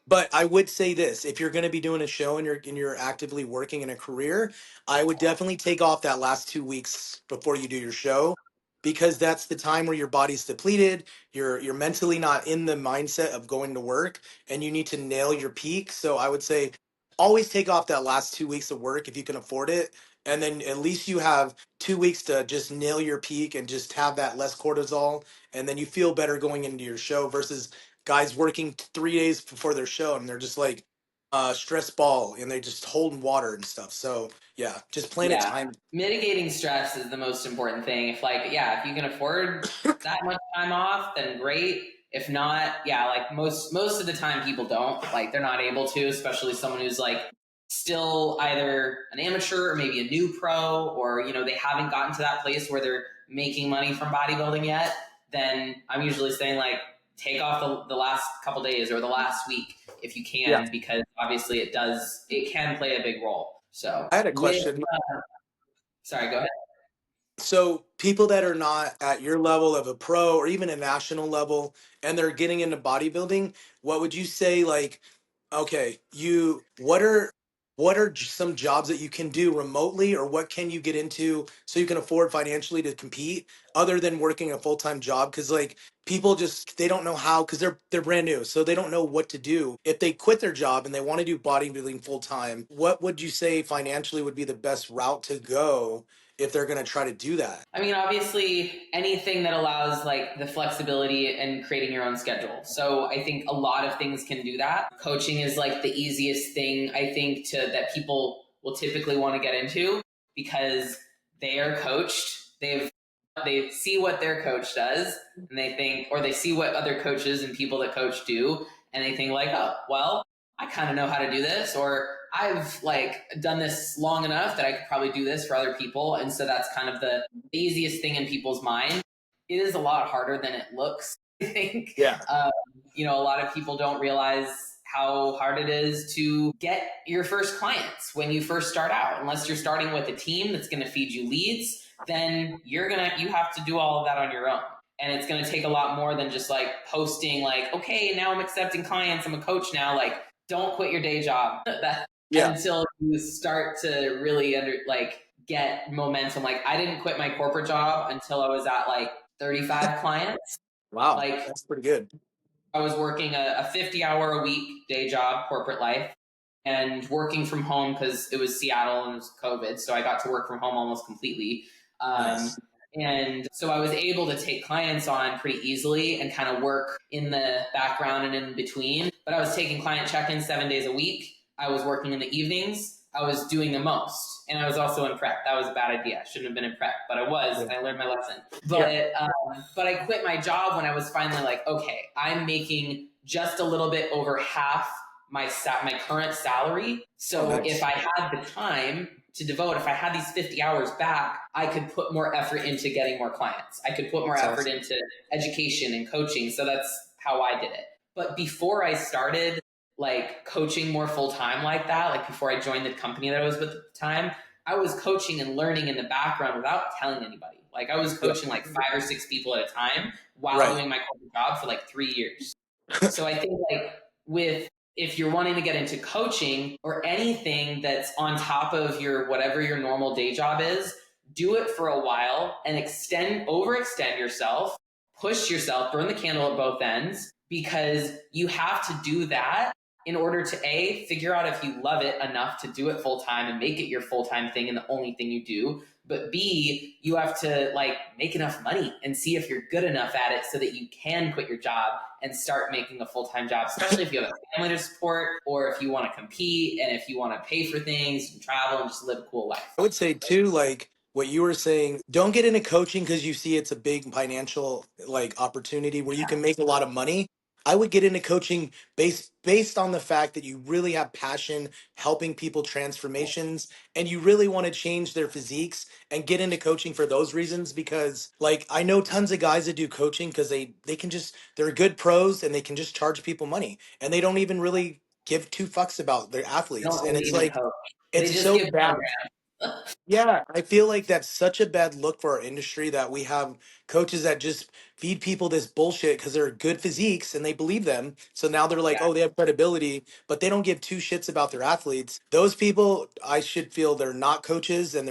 But I would say this: if you're going to be doing a show and you're actively working in a career, I would definitely take off that last 2 weeks before you do your show, because that's the time where your body's depleted. You're mentally not in the mindset of going to work, and you need to nail your peak. So I would say always take off that last 2 weeks of work if you can afford it, and then at least you have 2 weeks to just nail your peak and just have that less cortisol, and then you feel better going into your show versus guys working 3 days before their show and they're just like stress ball and they just holding water and stuff. So yeah, just plan a yeah. time. Mitigating stress is the most important thing. If you can afford that much time off, then great. If not, yeah, like most of the time people don't. Like they're not able to, especially someone who's like still either an amateur or maybe a new pro, or they haven't gotten to that place where they're making money from bodybuilding yet. Then I'm usually saying like take off the last couple days or the last week if you can, because obviously it can play a big role. So I had a question. sorry, go ahead. So people that are not at your level of a pro or even a national level and they're getting into bodybuilding, what would you say, like, okay, what are some jobs that you can do remotely, or what can you get into so you can afford financially to compete other than working a full-time job? Because like people just they don't know how, because they're brand new, so they don't know what to do. If they quit their job and they want to do bodybuilding full time, what would you say financially would be the best route to go if they're going to try to do that? I mean, obviously, anything that allows like the flexibility and creating your own schedule. So I think a lot of things can do that. Coaching is like the easiest thing I think that people will typically want to get into because they are coached. They see what their coach does and they think, or they see what other coaches and people that coach do, and they think like, oh, well, I kind of know how to do this, or I've like done this long enough that I could probably do this for other people. And so that's kind of the easiest thing in people's mind. It is a lot harder than it looks, I think. Yeah. A lot of people don't realize how hard it is to get your first clients when you first start out. Unless you're starting with a team that's going to feed you leads, then you have to do all of that on your own. And it's going to take a lot more than just like posting like, okay, now I'm accepting clients, I'm a coach now. Like, don't quit your day job until you start to really get momentum. Like I didn't quit my corporate job until I was at like 35 clients. Wow, Like that's pretty good. I was working a 50-hour a week day job, corporate life, and working from home because it was Seattle and it was COVID. So I got to work from home almost completely. Nice. And so I was able to take clients on pretty easily and kind of work in the background and in between. But I was taking client check-ins 7 days a week. I was working in the evenings. I was doing the most. And I was also in prep. That was a bad idea. I shouldn't have been in prep, but I was, and I learned my lesson. But I quit my job when I was finally like, okay, I'm making just a little bit over half my current salary. So nice. if I had the time to devote, if I had these 50 hours back, I could put more effort into getting more clients. I could put more effort into education and coaching. So that's how I did it. But before I started like coaching more full time like that, like before I joined the company that I was with at the time, I was coaching and learning in the background without telling anybody. Like I was coaching like 5 or 6 people at a time while doing my corporate job for like 3 years. So I think like with if you're wanting to get into coaching or anything that's on top of your whatever your normal day job is, do it for a while and overextend yourself, push yourself, burn the candle at both ends, because you have to do that in order to figure out if you love it enough to do it full time and make it your full time thing and the only thing you do. But B, you have to like make enough money and see if you're good enough at it so that you can quit your job and start making a full-time job, especially if you have a family to support or if you want to compete and if you want to pay for things and travel and just live a cool life. I would say too, like what you were saying, don't get into coaching because you see it's a big financial like opportunity where you can make a lot of money. I would get into coaching based on the fact that you really have passion helping people transformations and you really want to change their physiques and get into coaching for those reasons because like I know tons of guys that do coaching because they can just they're good pros and they can just charge people money and they don't even really give two fucks about their They don't athletes and it's believe in like coach. They it's just so give bad. programs. Yeah, I feel like that's such a bad look for our industry that we have coaches that just feed people this bullshit because they're good physiques and they believe them. So now they're like, Yeah. oh, they have credibility, but they don't give two shits about their athletes. Those people, I should feel they're not coaches and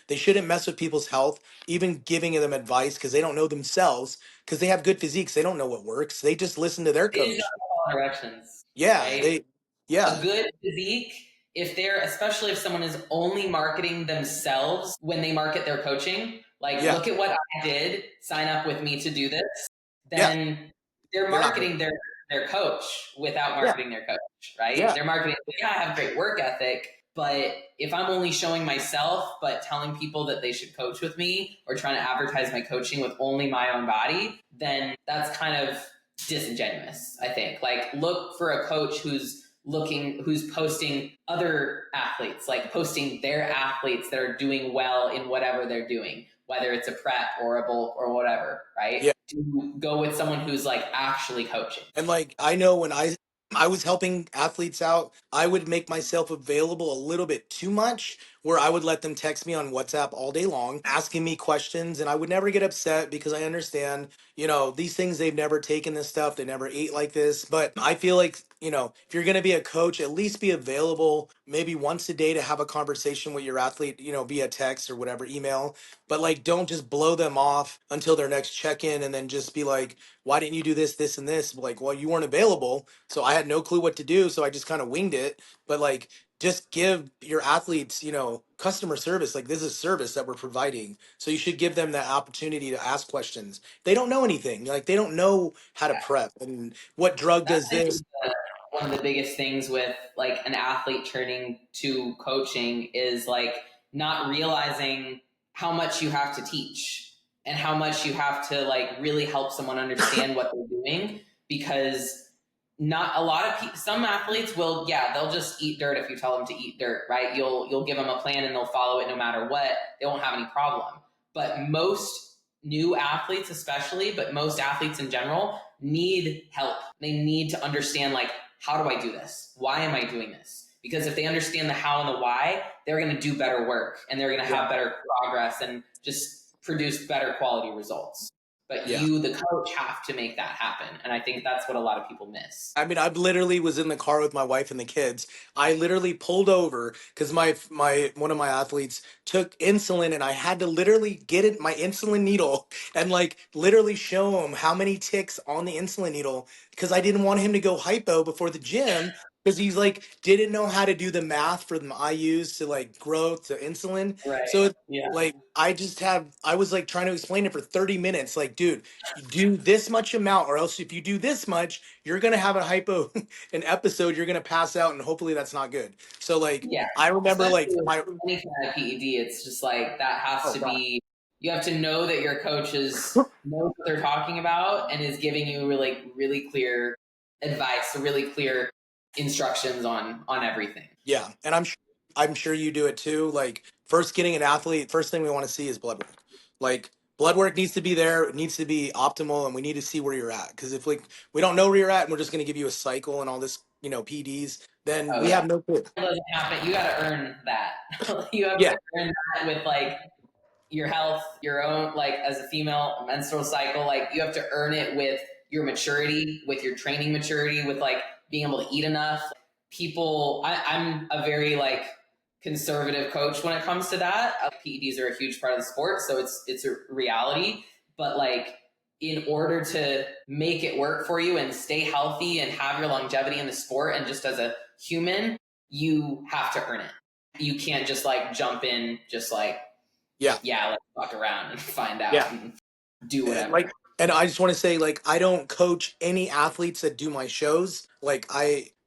they shouldn't mess with people's health, even giving them advice because they don't know themselves because they have good physiques. They don't know what works. They just listen to their They just coach. follow directions, Yeah, right? A yeah, good physique, if they're, especially if someone is only marketing themselves when they market their coaching, like yeah, look at what I did, sign up with me to do this, yeah. then they're You're not gonna, marketing their coach without yeah, marketing their coach, right? yeah. They're marketing, yeah, I have great work ethic, but if I'm only showing myself but telling people that they should coach with me or trying to advertise my coaching with only my own body, then that's kind of disingenuous, I think. Like look for a coach who's posting other athletes, like posting their athletes that are doing well in whatever they're doing, whether it's a prep or a bulk or whatever, right? Yeah. To go with someone who's like actually coaching. And like I know when I was helping athletes out, I would make myself available a little bit too much where I would let them text me on WhatsApp all day long asking me questions and I would never get upset because I understand, these things they've never taken this stuff, they never ate like this, but I feel like, if you're going to be a coach, at least be available maybe once a day to have a conversation with your athlete, via text or whatever, email, but like don't just blow them off until their next check-in and then just be like, why didn't you do this, this, and this? Like, well, you weren't available. So I had no clue what to do. So I just kind of winged it. But like, just give your athletes, customer service. Like, this is service that we're providing. So you should give them that opportunity to ask questions. They don't know anything. Like, they don't know how to prep and what drug That does this. one of the biggest things with like an athlete turning to coaching is like not realizing how much you have to teach and how much you have to like really help someone understand what they're doing, because not a lot of people, some athletes will, yeah, they'll just eat dirt if you tell them to eat dirt, right? You'll give them a plan and they'll follow it no matter what. They won't have any problem. But most new athletes especially, but most athletes in general need help. They need to understand like, how do I do this? Why am I doing this? Because if they understand the how and the why, they're going to do better work and they're going to have better progress and just produce better quality results. But Yeah. you, the coach, have to make that happen. And I think that's what a lot of people miss. I mean, I literally was in the car with my wife and the kids. I literally pulled over because my one of my athletes took insulin, and I had to literally get it my insulin needle and like literally show him how many ticks on the insulin needle because I didn't want him to go hypo before the gym because he's like didn't know how to do the math for the IUs to like growth to insulin. Right. So Yeah. like I was like trying to explain it for 30 minutes. Like, dude, you do this much amount, or else if you do this much you're gonna have a hypo an episode, you're gonna pass out, and hopefully that's not good. So like Yeah. I remember Especially like with my any kind of PED, it's just like that has oh to god. be, you have to know that your coach knows what they're talking about and is giving you really, really clear advice, a really clear instructions on everything. Yeah, and I'm sure you do it too. Like first getting an athlete, first thing we want to see is blood work. Like blood work needs to be there, it needs to be optimal, and we need to see where you're at. Because if like we don't know where you're at, and we're just going to give you a cycle and all this, PDs, then Oh we yeah, have no clue. it doesn't happen. You got to earn that. You have Yeah, to earn that with like your health, your own, like as a female, a menstrual cycle, like you have to earn it with your maturity, with your training maturity, with like being able to eat enough. I'm a very like conservative coach when it comes to that. PEDs are a huge part of the sport, so it's a reality. But like in order to make it work for you and stay healthy and have your longevity in the sport and just as a human, you have to earn it. You can't just like jump in just like, yeah, let's fuck around and find out yeah. and do whatever. Like, and I just want to say, like, I don't coach any athletes that do my shows.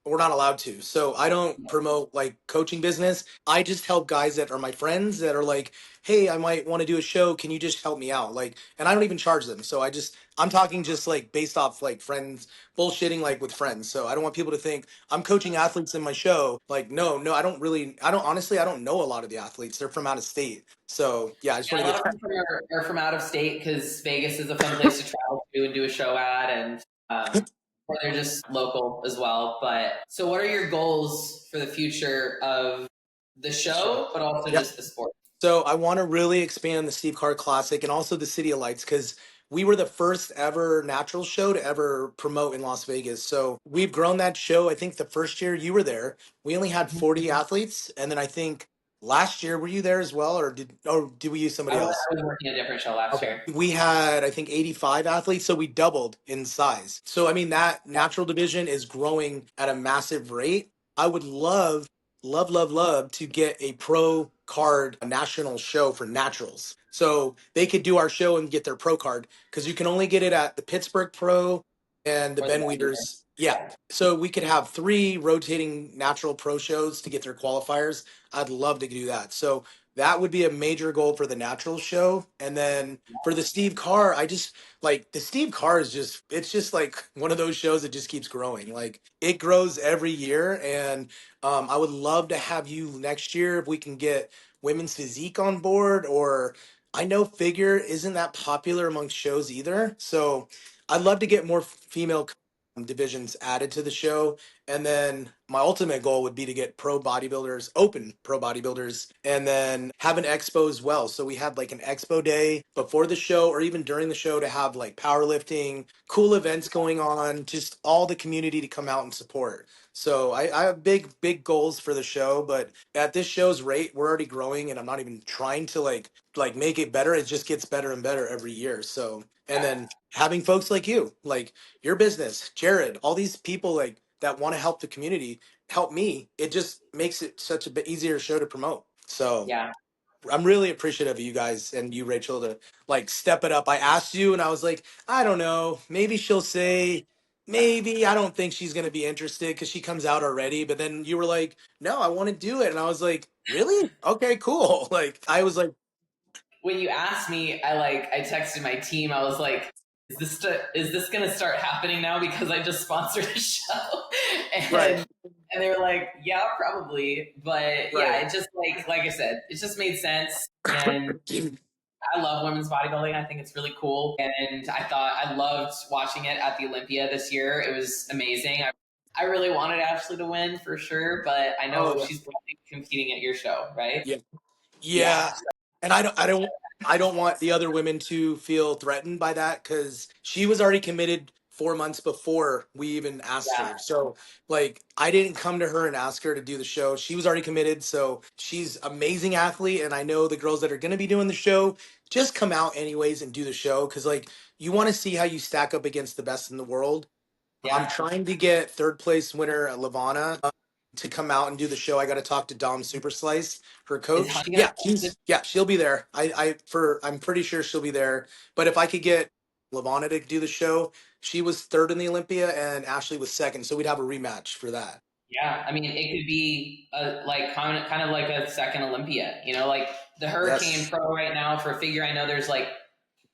We're not allowed to. So I don't promote like coaching business. I just help guys that are my friends that are like, hey, I might want to do a show. Can you just help me out? Like, and I don't even charge them. So I'm talking just like based off like friends, bullshitting like with friends. So I don't want people to think I'm coaching athletes in my show. Like, no, I don't know a lot of the athletes. They're from out of state. So yeah, I just want Yeah, a to lot get of people are from out of state because Vegas is a fun place to travel to and do a show at, and or they're just local as well. But so, what are your goals for the future of the show, but also yeah. just the sport? So I want to really expand the Steve Carr Classic and also the City of Lights because we were the first ever natural show to ever promote in Las Vegas. So we've grown that show. I think the first year you were there, we only had 40 athletes, and then I think last year were you there as well, or did we use somebody else? I was working a different show last Okay. year. We had, I think, 85 athletes, so we doubled in size. So, I mean, that natural division is growing at a massive rate. I would love to get a pro card national show for naturals. So they could do our show and get their pro card because you can only get it at the Pittsburgh Pro and the Or the Ben Weeders. Yeah. So we could have 3 rotating natural pro shows to get their qualifiers. I'd love to do that. So that would be a major goal for the natural show. And then for the Steve Carr, I just like the Steve Carr is it's just like one of those shows that just keeps growing. Like it grows every year. And I would love to have you next year if we can get women's physique on board, or I know figure isn't that popular amongst shows either. So I'd love to get more female divisions added to the show. And then my ultimate goal would be to get open pro bodybuilders, and then have an expo as well. So we had like an expo day before the show or even during the show to have like powerlifting, cool events going on, just all the community to come out and support. So I have big goals for the show, but at this show's rate, we're already growing, and I'm not even trying to like make it better. It just gets better and better every year. So, and then having folks like you, like your business, Jared, all these people like that want to help the community, help me. It just makes it such a bit easier show to promote. So Yeah. I'm really appreciative of you guys and you, Rachel, to like step it up. I asked you and I was like, I don't know, maybe she'll say, maybe I don't think she's going to be interested because she comes out already. But then you were like, no, I want to do it. And I was like, really? Okay, cool. Like, I was like, When you asked me, I texted my team. I was like, is this gonna start happening now because I just sponsored a show? right, And they were like, yeah, probably. But yeah, right. it just like I said, it just made sense. And I love women's bodybuilding. I think it's really cool. And I loved watching it at the Olympia this year. It was amazing. I really wanted Ashley to win for sure, but I know Oh, she's probably competing at your show, right? yeah. Yeah. Yeah, and I don't want the other women to feel threatened by that because she was already committed 4 months before we even asked Yeah. her. So like I didn't come to her and ask her to do the show. She was already committed. So she's amazing athlete, and I know the girls that are going to be doing the show just come out anyways and do the show because like you want to see how you stack up against the best in the world. I'm Yeah. trying to get third place winner Lavana to come out and do the show. I got to talk to Dom Superslice, her Is coach. Honey Yeah, gonna she'll be there. I'm pretty sure she'll be there. But if I could get Lavana to do the show, she was third in the Olympia and Ashley was second, so we'd have a rematch for that. Yeah, I mean, it could be like kind of like a second Olympia. Like the Hurricane Yes. Pro right now for figure. I know there's like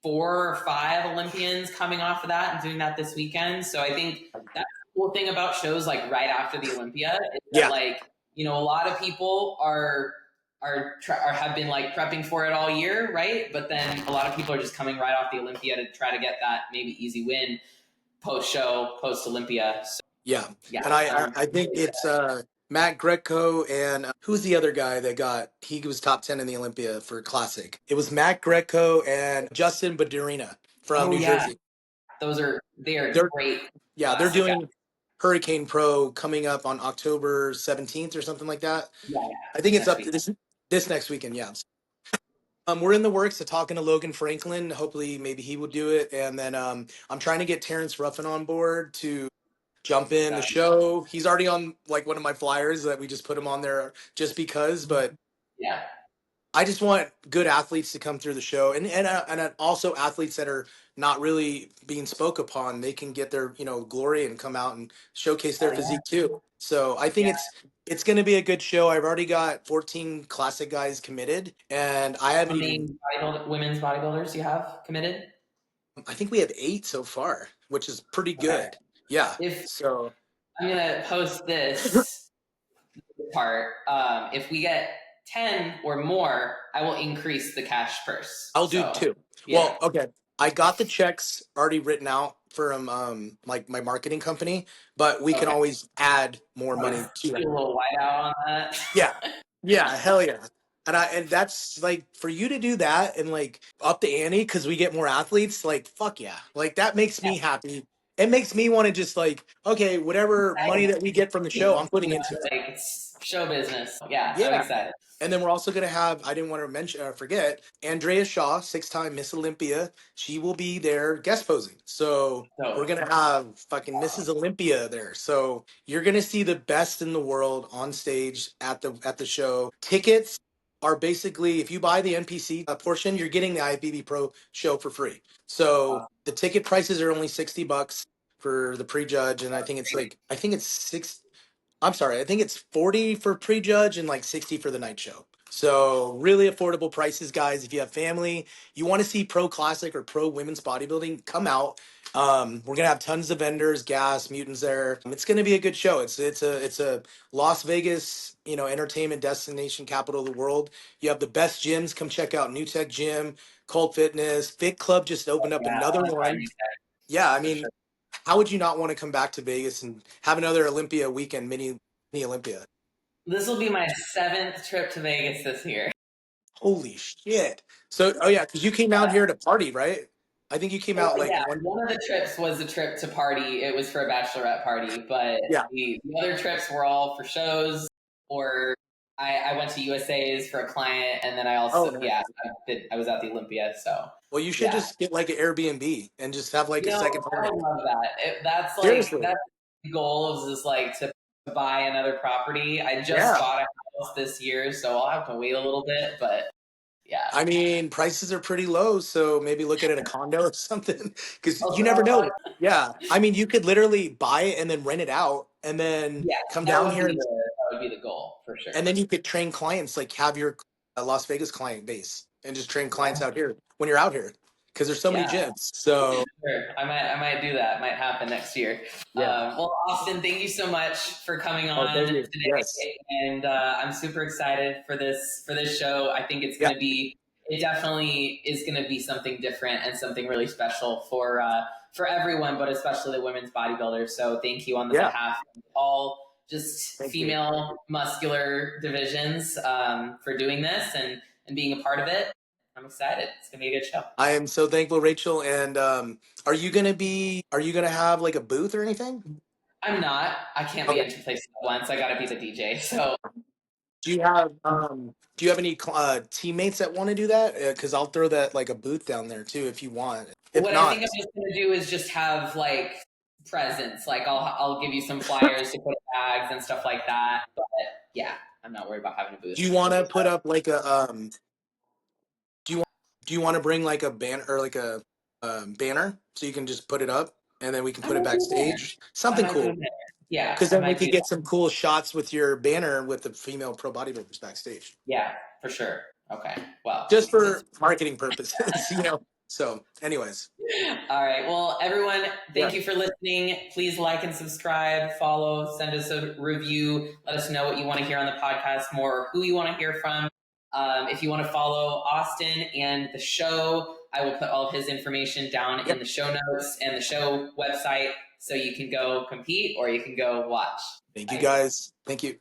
4 or 5 Olympians coming off of that and doing that this weekend. So I think that's a cool cool thing about shows like right after the Olympia is that Yeah. like, you know, a lot of people are have been like prepping for it all year, right? But then a lot of people are just coming right off the Olympia to try to get that maybe easy win post show, post Olympia. So, Yeah. yeah, And I think really it's Matt Greco and who's the other guy that he was top 10 in the Olympia for Classic. It was Matt Greco and Justin Badurina from oh New yeah, Jersey. they are They're great they're classic guys. doing Hurricane Pro coming up on October 17th or something like that. Yeah, I yeah, think this it's next up week. to this next weekend, yeah. We're in the works of talking to Logan Franklin. Hopefully, maybe he will do it. And then I'm trying to get Terrence Ruffin on board to jump in the show. He's already on like one of my flyers that we just put him on there just because. But Yeah, I just want good athletes to come through the show, and also athletes that are not really being spoke upon. They can get their glory and come out and showcase their oh yeah, physique too. So I think yeah. it's going to be a good show. I've already got 14 classic guys committed, and I How haven't even. many women's bodybuilders you have committed? I think we have 8 so far, which is pretty Okay. good. Yeah. If So I'm gonna post this part, if we get 10 or more, I will increase the cash purse. I'll do So 2. yeah, Well, okay. I got the checks already written out from like my marketing company, but we can okay. always add more Probably money to do that. a little whiteout on that. Yeah. Yeah, hell yeah. And that's like for you to do that and like up the ante because we get more athletes, like fuck yeah. Like that makes Yeah, me happy. It makes me want to just like, okay, whatever money excited. that we get from the show, I'm putting You know, into it. like it's show business. Yeah, I'm Yeah. excited. And then we're also going to have, I didn't want to mention, forget, Andrea Shaw, 6-time Miss Olympia. She will be there guest posing. So we're So going to have fucking Mrs. Olympia there. So you're going to see the best in the world on stage at the show. Tickets are basically, if you buy the NPC portion, you're getting the IFBB Pro show for free. So the ticket prices are only $60 for the prejudge. And I think it's six. I'm sorry, I think it's 40 for prejudge and like 60 for the night show. So really affordable prices, guys. If you have family, you want to see pro classic or pro women's bodybuilding, come out. We're gonna have tons of vendors, gas, mutants there. It's gonna be a good show. It's a Las Vegas, entertainment destination capital of the world. You have the best gyms. Come check out New Tech Gym, Cult Fitness, Fit Club just opened up yeah, another one. Yeah, I for sure. mean, how would you not want to come back to Vegas and have another Olympia weekend, mini Olympia? This will be my 7th trip to Vegas this year. Holy shit! So, oh yeah, because you came out here to party, right? I think you came Well, out like yeah, one. one of the trips was a trip to party. It was for a bachelorette party, but Yeah. the other trips were all for shows, or I went to USA's for a client, and then I Oh, also, nice. yeah, I was at the Olympia, so Well, you should yeah. just get like an Airbnb and just have like You a know, second home I base. would love that. Seriously. That's the goal is like to buy another property. I just Yeah. bought a house this year, so I'll have to wait a little bit, but yeah. I mean, prices are pretty low, so maybe look at a condo or something because you never Also, know. Yeah. I mean, you could literally buy it and then rent it out and then yeah, come down here and that would be the goal for sure. then you could train clients, like have your Las Vegas client base and just train clients Yeah. out here when you're out here because there's so many Yeah. gyms. So Sure. I might do that. Might happen next year. yeah. Well, Austin, thank you so much for coming Oh, on thank you. today, Yes. and I'm super excited for this show. I think it's Yeah. going to be. It definitely is going to be something different and something really special for everyone, but especially the women's bodybuilders. So thank you on the Yeah. behalf of all just Thank you. female muscular divisions for doing this and being a part of it. I'm excited. It's going to be a good show. I am so thankful, Rachel. And are you gonna have like a booth or anything? I'm not. I can't be Okay. in 2 places at once. I got to be the DJ. So Do you have any teammates that want to do that? Because I'll throw that like a booth down there too if you want. If what I think not, I'm just going to do is just have like presents. Like I'll give you some flyers to put in bags and stuff like that. But yeah, I'm not worried about having a booth. do you want to put up like a do you want to bring like a banner or like a banner so you can just put it up and then we can I put it might do it there. backstage? I Something might do cool. it there. Yeah, Because I then we might could do get that. some cool shots with your banner with the female pro bodybuilders backstage. Yeah, for sure. Okay. Well, Just since for marketing purposes, So, anyways. All right. Well, everyone, thank you for listening. Please like and subscribe, follow, send us a review. Let us know what you want to hear on the podcast more, or who you want to hear from. If you want to follow Austin and the show, I will put all of his information down in the show notes and the show website, so you can go compete or you can go watch. Thank you, guys. Thank you.